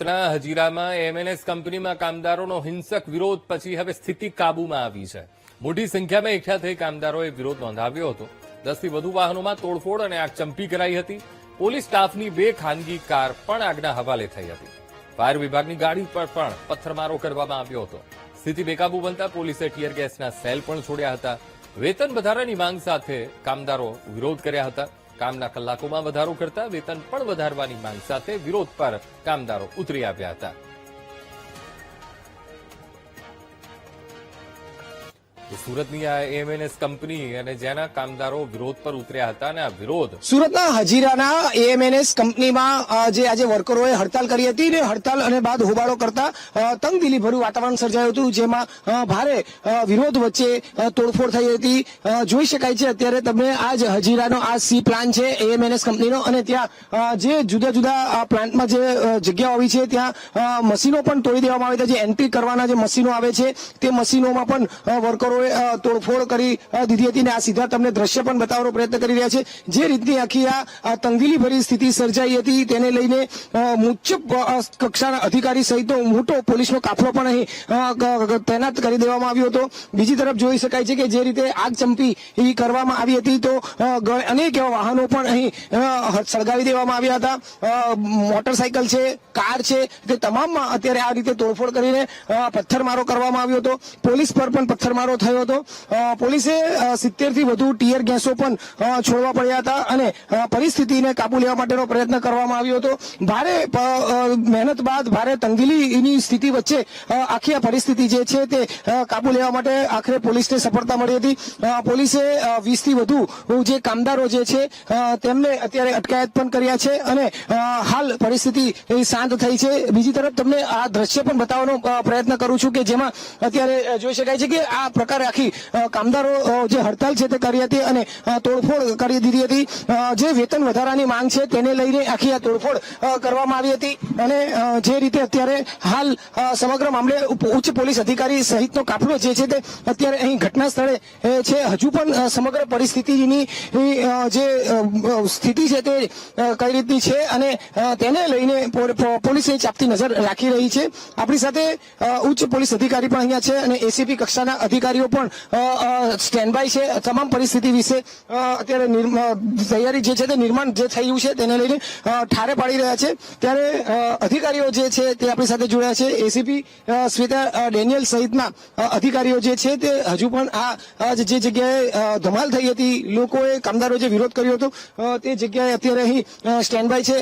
હજીરામાં MNS કંપનીમાં કામદારોનો હિંસક વિરોધ પછી હવે સ્થિતિ કાબૂમાં આવી છે. મોટી સંખ્યામાં એકઠા થઈ કામદારોએ વિરોધ નોંધાવ્યો હતો. 10 થી વધુ વાહનોમાં તોડફોડ અને આગચંપી કરાઈ હતી. પોલીસ સ્ટાફની 2 ખાનગી કાર પણ આગના હવાલે થઈ હતી. ફાયર વિભાગની ગાડી પર પણ પથ્થરમારો કરવામાં આવ્યો હતો. સ્થિતિ બેકાબૂ બનતા પોલીસે ટીયર ગેસના સેલ પણ છોડ્યા હતા. વેતન વધારાની માંગ સાથે કામદારો વિરોધ કર્યા હતા. કામના કલાકોમાં વધારો કરતા વેતન પણ વધારવાની માંગ સાથે વિરોધ પર કામદારો ઉતરી આવ્યા હતા. સુરતની આ એમએનએસ કંપની અને જેના કામદારો વિરોધ પર ઉતર્યા હતા અને આ વિરોધ સુરતના હજીરાના એએમએનએસ કંપનીમાં જે આજે વર્કરોએ હડતાલ કરી હતી ને હડતાલ અને બાદ હોબાળો કરતા તંગદિલીભર્યું વાતાવરણ સર્જાયું હતું, જેમાં ભારે વિરોધ વચ્ચે તોડફોડ થઈ હતી. જોઈ શકાય છે અત્યારે તમે આ જ હજીરાનો આ સી પ્લાન્ટ છે એએમએનએસ કંપનીનો, અને ત્યાં જે જુદા જુદા પ્લાન્ટમાં જે જગ્યાઓ આવી છે ત્યાં મશીનો પણ તોડી દેવામાં આવી હતી. જે એન્ટ્રી કરવાના જે મશીનો આવે છે તે મશીનોમાં પણ વર્કરો તોડફોડ કરી દીધી હતી. આ સીધા તમને દ્રશ્ય પણ બતાવવાનો પ્રયત્ન કરી રહ્યા છે. જે રીતની આખી આ તંગદિલીભરી સ્થિતિ સર્જાઈ હતી તેને લઈને ઉચ્ચ કક્ષાના અધિકારી સહિત મોટો પોલીસનો કાફલો પણ અહીં તૈનાત કરી દેવામાં આવ્યો હતો. બીજી તરફ જોઈ શકાય છે કે જે રીતે આગચંપી એવી કરવામાં આવી હતી તો અનેક એવા વાહનો પણ અહીં સળગાવી દેવામાં આવ્યા હતા. મોટરસાયકલ છે, કાર છે, તે તમામમાં અત્યારે આ રીતે તોડફોડ કરીને પથ્થરમારો કરવામાં આવ્યો હતો. પોલીસ પર પણ પથ્થરમારો થયો હતો. પોલીસે 70 થી વધુ ટીયર ગેસો પણ છોડવા પડ્યા હતા અને પરિસ્થિતિને કાબુ લેવા માટેનો પ્રયત્ન કરવામાં આવ્યો હતો. ભારે મહેનત બાદ ભારે તંગદિલીની સ્થિતિ વચ્ચે આખી આ પરિસ્થિતિ જે છે તે કાબુ લેવા માટે આખરે પોલીસને સફળતા મળી હતી. પોલીસે 20 થી વધુ જે કામદારો જે છે તેમને અત્યારે અટકાયત પણ કર્યા છે અને હાલ પરિસ્થિતિ શાંત થઈ છે. બીજી તરફ તમને આ દ્રશ્ય પણ બતાવવાનો પ્રયત્ન કરું છું કે જેમાં અત્યારે જોઈ શકાય છે કે આ પ્રકારે આખી કામદારો જે હડતાલ છે તે કરી હતી અને તોડફોડ કરી દીધી હતી. જે વેતન વધારાની માંગ છે તેને લઈને આખી આ તોડફોડ કરવામાં આવી હતી અને જે રીતે અત્યારે હાલ સમગ્ર મામલે ઉચ્ચ પોલીસ અધિકારી સહિતનો કાફલો જે છે તે અત્યારે અહીં ઘટના સ્થળે છે. હજુ પણ સમગ્ર પરિસ્થિતિની જે સ્થિતિ છે તે કઈ રીતની છે અને તેને લઈને પોલીસે ચાપતી નજર રાખી રહી છે. આપણી સાથે ઉચ્ચ પોલીસ અધિકારી પણ અહીંયા છે અને એસીપી કક્ષાના અધિકારીઓ પણ સ્ટેન્ડ બાય છે. તમામ પરિસ્થિતિ વિશે અત્યારે તૈયારી જે છે તે નિર્માણ જે થયું છે તેને લઈને ઠારે પાડી રહ્યા છે. ત્યારે અધિકારીઓ જે છે તે આપણી સાથે જોડાયા છે. એસીપી શ્વેતા ડેનિયલ સહિતના અધિકારીઓ જે છે તે હજુ પણ આ જે જગ્યાએ ધમાલ થઈ હતી, લોકોએ કામદારો જે વિરોધ કર્યો હતો તે જગ્યાએ અત્યારે અહીં સ્ટેન્ડ બાય છે.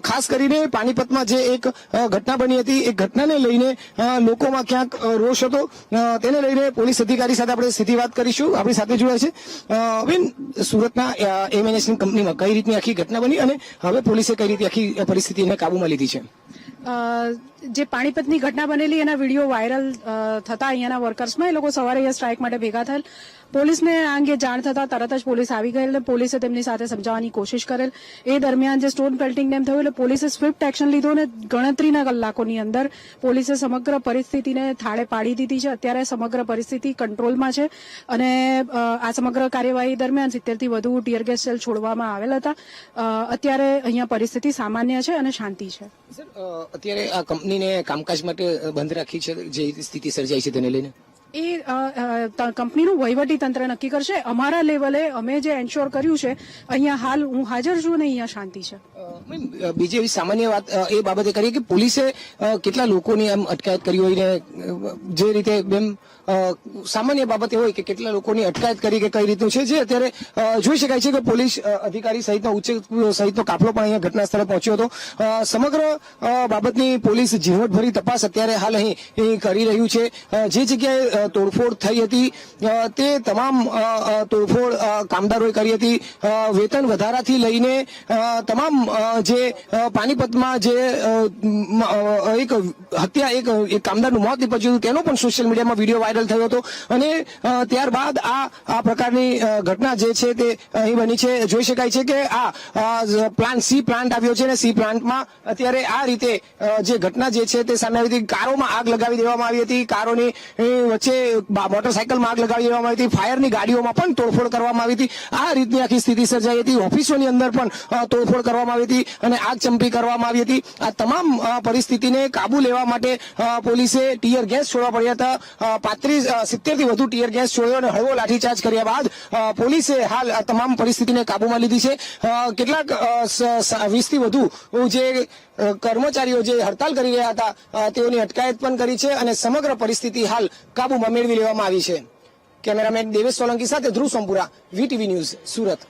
ખાસ કરીને પાણીપતમાં જે એક ઘટના બની હતી એ ઘટનાને લઈને લોકોમાં ક્યાંક રોષ હતો. તેને લઈને પોલીસ અધિકારી સાથે આપણે સીધી વાત કરીશું. આપણી સાથે જોડાય છે બેન, સુરતના એમએનએસ કંપનીમાં કઈ રીતની આખી ઘટના બની અને હવે પોલીસે કઈ રીતે આખી પરિસ્થિતિને કાબુમાં લીધી છે? જે પાણીપતની ઘટના બનેલી એના વિડીયો વાયરલ થતા અહીંયાના વર્કર્સમાં એ લોકો સવારે અહીંયા સ્ટ્રાઇક માટે ભેગા થયેલ. પોલીસને આ અંગે જાણ થતા તરત જ પોલીસ આવી ગયેલ. પોલીસે તેમની સાથે સમજાવવાની કોશિશ કરેલ. એ દરમિયાન જે સ્ટોન પેલ્ટિંગ એમ થયું એટલે પોલીસે સ્વિફ્ટ એક્શન લીધો અને ગણતરીના કલાકોની અંદર પોલીસે સમગ્ર પરિસ્થિતિને થાળે પાડી દીધી છે. અત્યારે સમગ્ર પરિસ્થિતિ કંટ્રોલમાં છે અને આ સમગ્ર કાર્યવાહી દરમિયાન 70 થી વધુ ટીયર ગેસ સેલ છોડવામાં આવેલ હતા. અત્યારે અહીંયા પરિસ્થિતિ સામાન્ય છે અને શાંતિ છે. અત્યારે આ કંપનીને કામકાજ માટે બંધ રાખી છે, જે સ્થિતિ સર્જાઈ છે તેને લઈને એ કંપનીનું વહીવટી તંત્ર નક્કી કરશે. અમારા લેવલે અમે જે એન્શ્યોર કર્યું છે અહીંયા હાલ હું હાજર છું ને અહીંયા શાંતિ છે. બીજી એવી સામાન્ય વાત એ બાબતે કરીએ કે પોલીસે કેટલા લોકોની આમ અટકાયત કરી હોય ને જે રીતે બેન સામાન્ય બાબતે હોય કે કેટલા લોકોની અટકાયત કરી કે કઈ રીતનું છે, જે અત્યારે જોઈ શકાય છે કે પોલીસ અધિકારી સહિતનો ઉચ્ચ સહિતનો કાફલો પણ અહીંયા ઘટના સ્થળે પહોંચ્યો હતો. સમગ્ર બાબતની પોલીસ ઝીણવટભરી તપાસ અત્યારે હાલ અહીં કરી રહ્યું છે. જે જગ્યાએ તોડફોડ થઈ હતી તે તમામ તોડફોડ કામદારોએ કરી હતી. વેતન વધારાથી લઈને તમામ જે પાણીપતમાં જે એક હત્યા એક કામદારનું મોત નીપજ્યું તેનો પણ સોશિયલ મીડિયામાં વિડીયો વાયરલ થયો હતો અને ત્યારબાદ આ પ્રકારની ઘટના જે છે તે અહીં બની છે. જોઈ શકાય છે કે આ પ્લાન્ટ સી પ્લાન્ટ આવ્યો છે અને સી પ્લાન્ટમાં અત્યારે આ રીતે જે ઘટના જે છે તે સામે આવી હતી. કારોમાં આગ લગાવી દેવામાં આવી હતી. કારોની વચ્ચે પોલીસે મોટરસાયકલમાં આગ લગાડી દેવામાં આવી હતી, ફાયરની ગાડીઓમાં પણ તોડફોડ કરવામાં આવી હતી. આ રીતની આખી સ્થિતિ સર્જાઈ હતી. ઓફિસોની અંદર પણ તોડફોડ કરવામાં આવી હતી અને આગ ચંપી કરવામાં આવી હતી. આ તમામ પરિસ્થિતિને કાબુ લેવા માટે પોલીસે ટીયર ગેસ છોડવા પડ્યા હતા. 70 થી વધુ ટીયર ગેસ છોડ્યો અને હળવો લાઠીચાર્જ કર્યા બાદ પોલીસે હાલ આ તમામ પરિસ્થિતિને કાબુમાં લીધી છે. કેટલાક 20 થી વધુ જે કર્મચારીઓ જે હડતાલ કરી રહ્યા હતા તેઓની અટકાયત પણ કરી છે અને સમગ્ર પરિસ્થિતિ હાલ કાબુમાં મેળવી લેવામાં આવી છે. કેમેરામેન દેવેશ સોલંકી સાથે ધ્રુવ સોમપુરા, વીટીવી ન્યૂઝ, સુરત.